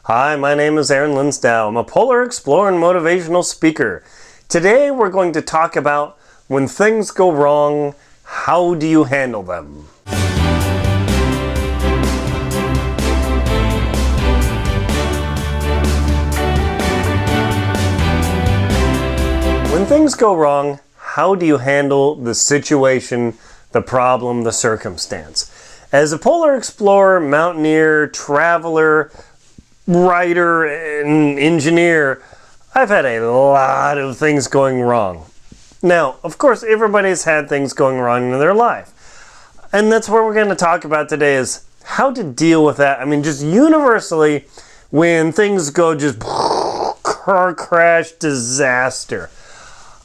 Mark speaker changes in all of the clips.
Speaker 1: Hi, my name is Aaron Linsdau. I'm a polar explorer and motivational speaker. Today we're going to talk about when things go wrong, how do you handle them? When things go wrong, how do you handle the situation, the problem, the circumstance? As a polar explorer, mountaineer, traveler, writer, and engineer, I've had a lot of things going wrong. Now, of course, everybody's had things going wrong in their life. And that's what we're going to talk about today is how to deal with that. I mean, just universally, when things go just car crash, disaster.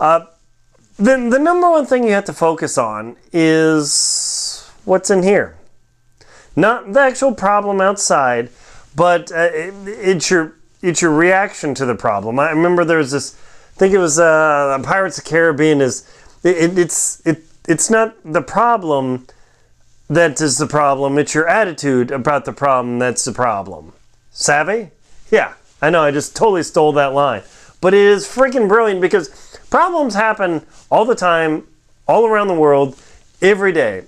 Speaker 1: Then the number one thing you have to focus on is what's in here. Not the actual problem outside, but it's your reaction to the problem. I remember there was this, I think it was Pirates of the Caribbean. It's not the problem that is the problem. It's your attitude about the problem that's the problem. Savvy? Yeah, I know. I just totally stole that line, but it is freaking brilliant because problems happen all the time, all around the world, every day.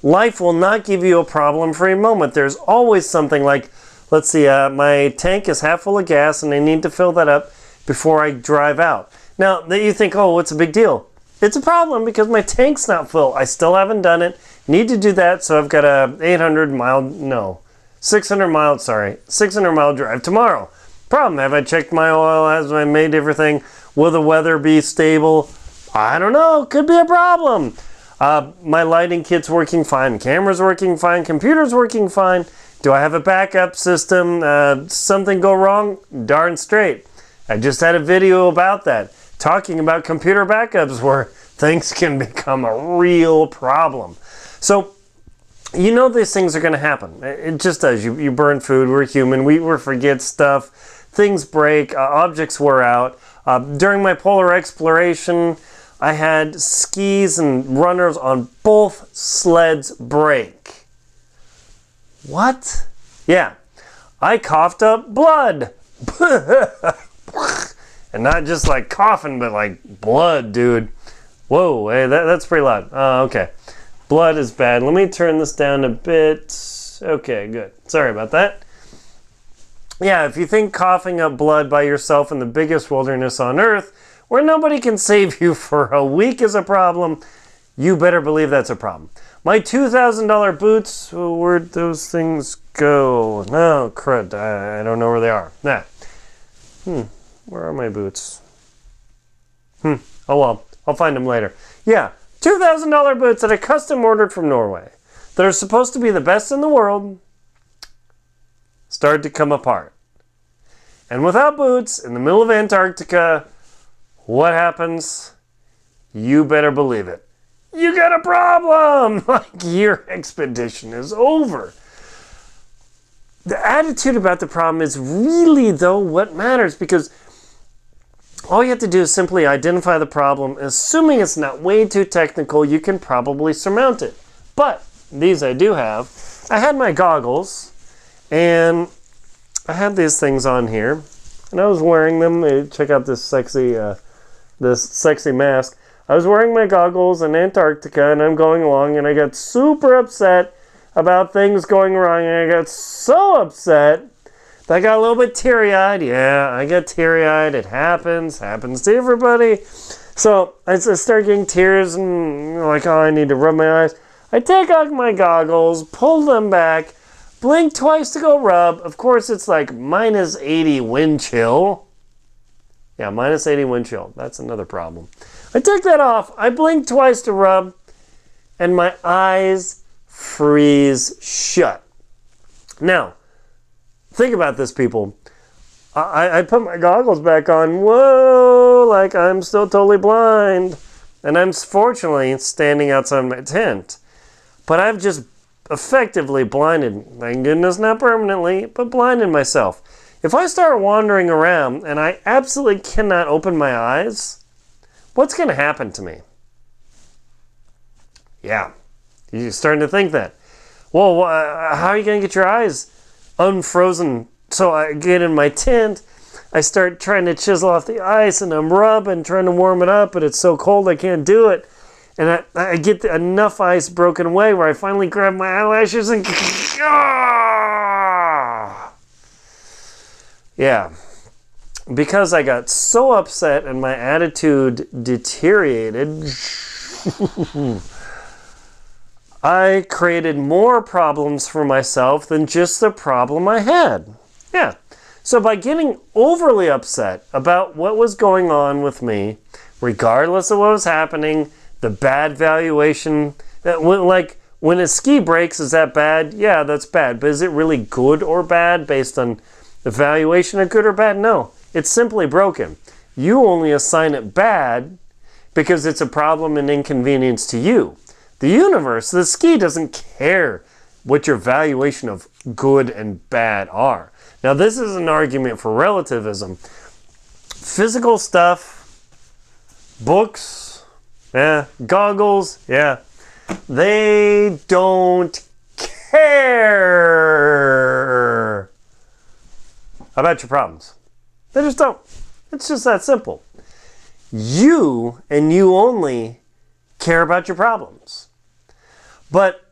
Speaker 1: Life will not give you a problem-free moment. There's always something like, let's see, my tank is half full of gas and I need to fill that up before I drive out. Now, that you think, oh, what's the big deal? It's a problem because my tank's not full. I still haven't done it. Need to do that, so I've got a 600 mile drive tomorrow. Problem, have I checked my oil? Has I made everything? Will the weather be stable? I don't know. Could be a problem. My lighting kit's working fine, camera's working fine, computer's working fine. Do I have a backup system? Something go wrong? Darn straight. I just had a video about that, talking about computer backups where things can become a real problem. So, you know these things are going to happen. It just does. You burn food, we're human, we forget stuff, things break, objects wear out. During my polar exploration, I had skis and runners on both sleds break. What? Yeah. I coughed up blood. And not just like coughing, but like blood, dude. Whoa, hey, that's pretty loud. Okay. Blood is bad. Let me turn this down a bit. Okay, good. Sorry about that. Yeah, if you think coughing up blood by yourself in the biggest wilderness on Earth, where nobody can save you for a week is a problem, you better believe that's a problem. My $2,000 boots, where'd those things go? Oh, crud, I don't know where they are. Nah. Where are my boots? Oh well, I'll find them later. Yeah, $2,000 boots that I custom ordered from Norway. That are supposed to be the best in the world, started to come apart. And without boots, in the middle of Antarctica, what happens? You better believe it. You got a problem! Like, your expedition is over. The attitude about the problem is really, though, what matters, because all you have to do is simply identify the problem. Assuming it's not way too technical, you can probably surmount it. But these I do have. I had my goggles, and I had these things on here, and I was wearing them. Check out this sexy mask. I was wearing my goggles in Antarctica, and I'm going along, and I got super upset about things going wrong, and I got so upset that I got a little bit teary-eyed. Yeah, I get teary-eyed. It happens to everybody. So I start getting tears, and like, oh, I need to rub my eyes. I take off my goggles, pull them back, blink twice to go rub. Of course, it's like minus 80 wind chill. Yeah, minus 80 wind chill. That's another problem. I take that off. I blink twice to rub, and my eyes freeze shut. Now, think about this, people. I put my goggles back on. Whoa, like I'm still totally blind. And I'm fortunately standing outside my tent. But I've just effectively blinded, thank goodness not permanently, but blinded myself. If I start wandering around and I absolutely cannot open my eyes, what's going to happen to me? Yeah, you're starting to think that. Well, how are you going to get your eyes unfrozen. So I get in my tent, I start trying to chisel off the ice, and I'm rubbing, trying to warm it up, but it's so cold I can't do it. And I get enough ice broken away where I finally grab my eyelashes and... Yeah. Because I got so upset and my attitude deteriorated, I created more problems for myself than just the problem I had. Yeah. So by getting overly upset about what was going on with me, regardless of what was happening, the bad valuation, like when a ski breaks, is that bad? Yeah, that's bad. But is it really good or bad based on the valuation of good or bad? No, it's simply broken. You only assign it bad because it's a problem and inconvenience to you. The universe, the ski, doesn't care what your valuation of good and bad are. Now, this is an argument for relativism. Physical stuff, books, yeah, goggles, yeah, they don't care about your problems. They just don't. It's just that simple. You and you only care about your problems. But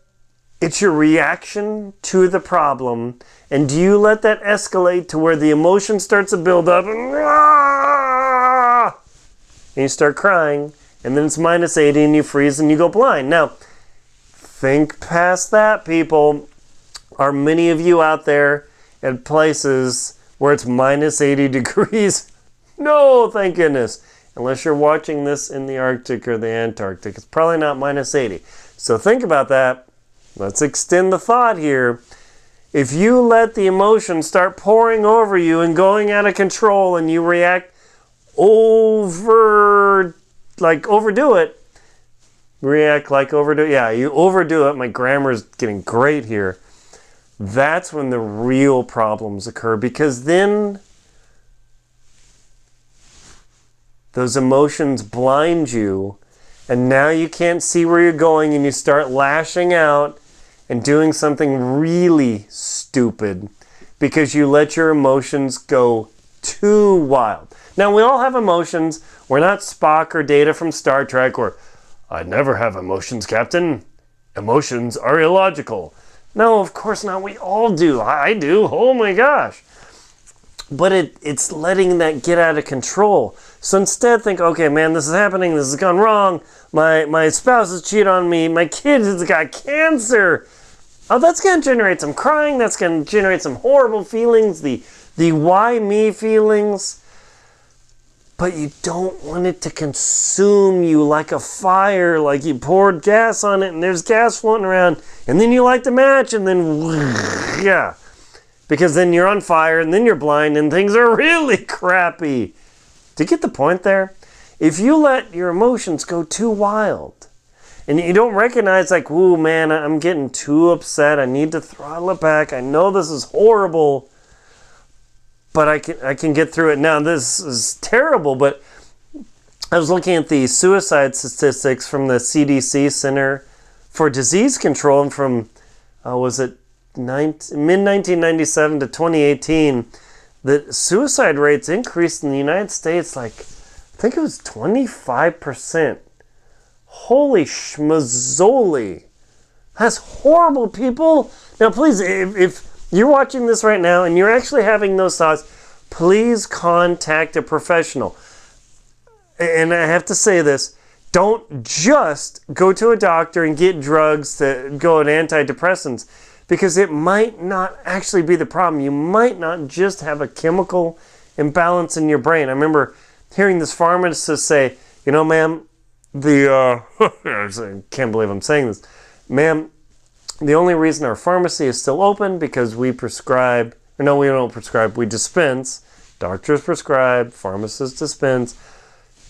Speaker 1: it's your reaction to the problem, and do you let that escalate to where the emotion starts to build up and you start crying, and then it's minus 80 and you freeze and you go blind. Now, think past that, people. Are many of you out there at places where it's minus 80 degrees? No, thank goodness. Unless you're watching this in the Arctic or the Antarctic. It's probably not minus 80. So think about that. Let's extend the thought here. If you let the emotion start pouring over you and going out of control and you react overdo it. Yeah, you overdo it. My grammar is getting great here. That's when the real problems occur, because then those emotions blind you, and now you can't see where you're going, and you start lashing out and doing something really stupid because you let your emotions go too wild. Now, we all have emotions. We're not Spock or Data from Star Trek, or I never have emotions, Captain. Emotions are illogical. No, of course not. We all do. I do. Oh my gosh. But it's letting that get out of control. So instead think, okay, man, this is happening. This has gone wrong. My spouse has cheated on me. My kid has got cancer. Oh, that's going to generate some crying. That's going to generate some horrible feelings. The why me feelings. But you don't want it to consume you like a fire, like you poured gas on it and there's gas floating around, and then you light the match and then, yeah. Because then you're on fire and then you're blind and things are really crappy. Do you get the point there? If you let your emotions go too wild and you don't recognize like, ooh, man, I'm getting too upset. I need to throttle it back. I know this is horrible, but I can get through it. Now, this is terrible, but I was looking at the suicide statistics from the CDC Center for Disease Control, and from, mid-1997 to 2018, the suicide rates increased in the United States like, I think it was 25%. Holy schmazzoli. That's horrible, people. Now, please, if you're watching this right now and you're actually having those thoughts, please contact a professional. And I have to say this, don't just go to a doctor and get drugs to go on antidepressants, because it might not actually be the problem. You might not just have a chemical imbalance in your brain. I remember hearing this pharmacist say, you know, ma'am, I can't believe I'm saying this, ma'am, the only reason our pharmacy is still open because we prescribe, or no, we don't prescribe, we dispense, doctors prescribe, pharmacists dispense,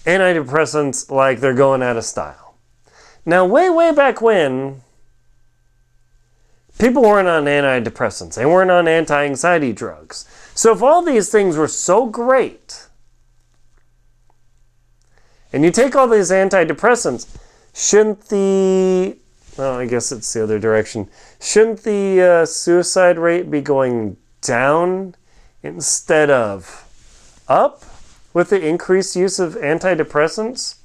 Speaker 1: antidepressants like they're going out of style. Now, way back when, people weren't on antidepressants. They weren't on anti-anxiety drugs. So if all these things were so great, and you take all these antidepressants, shouldn't I guess it's the other direction. Shouldn't the suicide rate be going down instead of up with the increased use of antidepressants?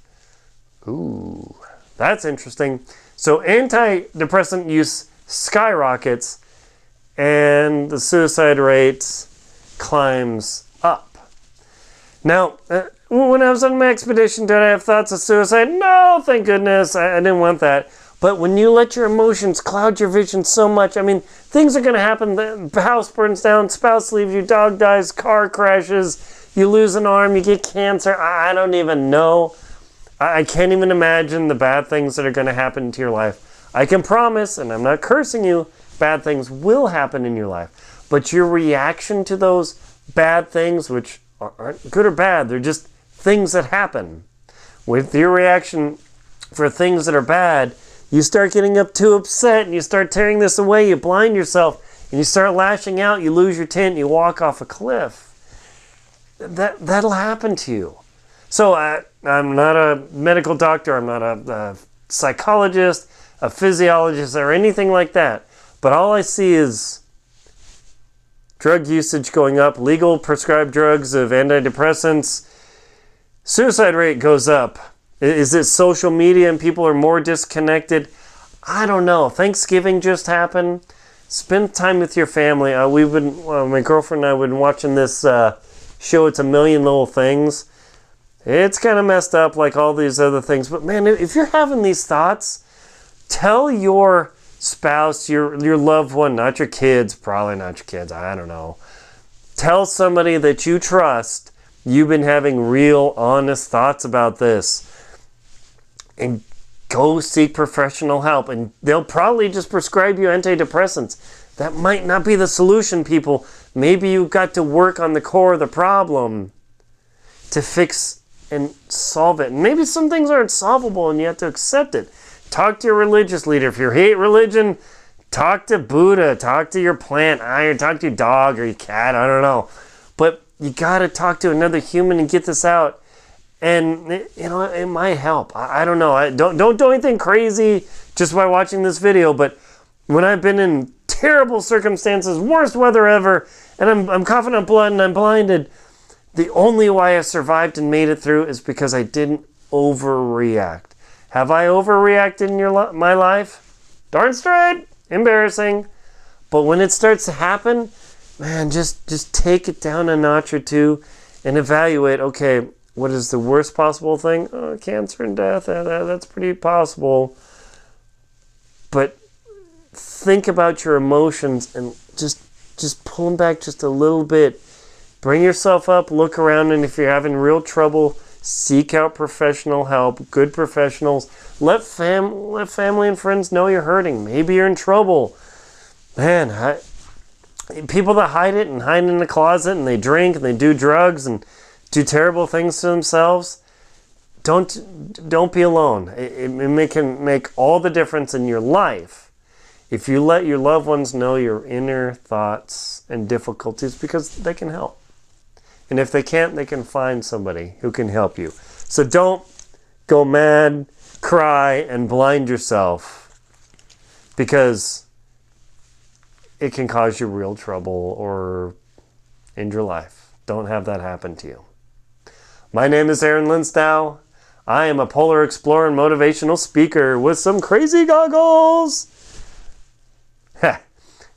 Speaker 1: Ooh, that's interesting. So antidepressant use skyrockets and the suicide rate climbs up. Now, when I was on my expedition, did I have thoughts of suicide? No, thank goodness. I didn't want that. But when you let your emotions cloud your vision so much, I mean, things are going to happen. The house burns down, spouse leaves you, dog dies, car crashes, you lose an arm, you get cancer. I don't even know. I can't even imagine the bad things that are going to happen to your life. I can promise, and I'm not cursing you, bad things will happen in your life. But your reaction to those bad things, which aren't good or bad, they're just things that happen. With your reaction for things that are bad, you start getting up too upset and you start tearing this away, you blind yourself, and you start lashing out, you lose your tent, you walk off a cliff. That'll happen to you. So I'm not a medical doctor, I'm not a psychologist, a physiologist, or anything like that. But all I see is drug usage going up, legal prescribed drugs of antidepressants, suicide rate goes up. Is it social media and people are more disconnected? I don't know. Thanksgiving just happened. Spend time with your family. My girlfriend and I have been watching this show, It's a Million Little Things. It's kind of messed up like all these other things. But man, if you're having these thoughts, tell your spouse, your loved one, not your kids, probably not your kids, I don't know. Tell somebody that you trust you've been having real, honest thoughts about this. And go seek professional help. And they'll probably just prescribe you antidepressants. That might not be the solution, people. Maybe you've got to work on the core of the problem to fix and solve it. And maybe some things aren't solvable and you have to accept it. Talk to your religious leader. If you hate religion, talk to Buddha, talk to your plant, or talk to your dog or your cat, I don't know. But you got to talk to another human and get this out. And, it might help. I don't know. Don't do anything crazy just by watching this video. But when I've been in terrible circumstances, worst weather ever, and I'm coughing up blood and I'm blinded, the only way I survived and made it through is because I didn't overreact. Have I overreacted in my life? Darn straight. Embarrassing. But when it starts to happen, man, just take it down a notch or two and evaluate, okay, what is the worst possible thing? Oh, cancer and death, that's pretty possible. But think about your emotions and just pull them back just a little bit. Bring yourself up, look around, and if you're having real trouble, seek out professional help, good professionals. Let family and friends know you're hurting. Maybe you're in trouble. Man, people that hide it and hide in the closet and they drink and they do drugs and do terrible things to themselves, don't be alone. It can make all the difference in your life if you let your loved ones know your inner thoughts and difficulties, because they can help. And if they can't, they can find somebody who can help you. So don't go mad, cry, and blind yourself, because it can cause you real trouble or end your life. Don't have that happen to you. My name is Aaron Linsdau. I am a polar explorer and motivational speaker with some crazy goggles.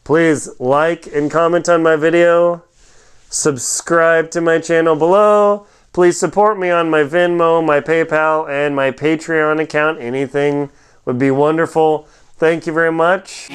Speaker 1: Please like and comment on my video. Subscribe to my channel below. Please support me on my Venmo, my PayPal, and my Patreon account. Anything would be wonderful. Thank you very much.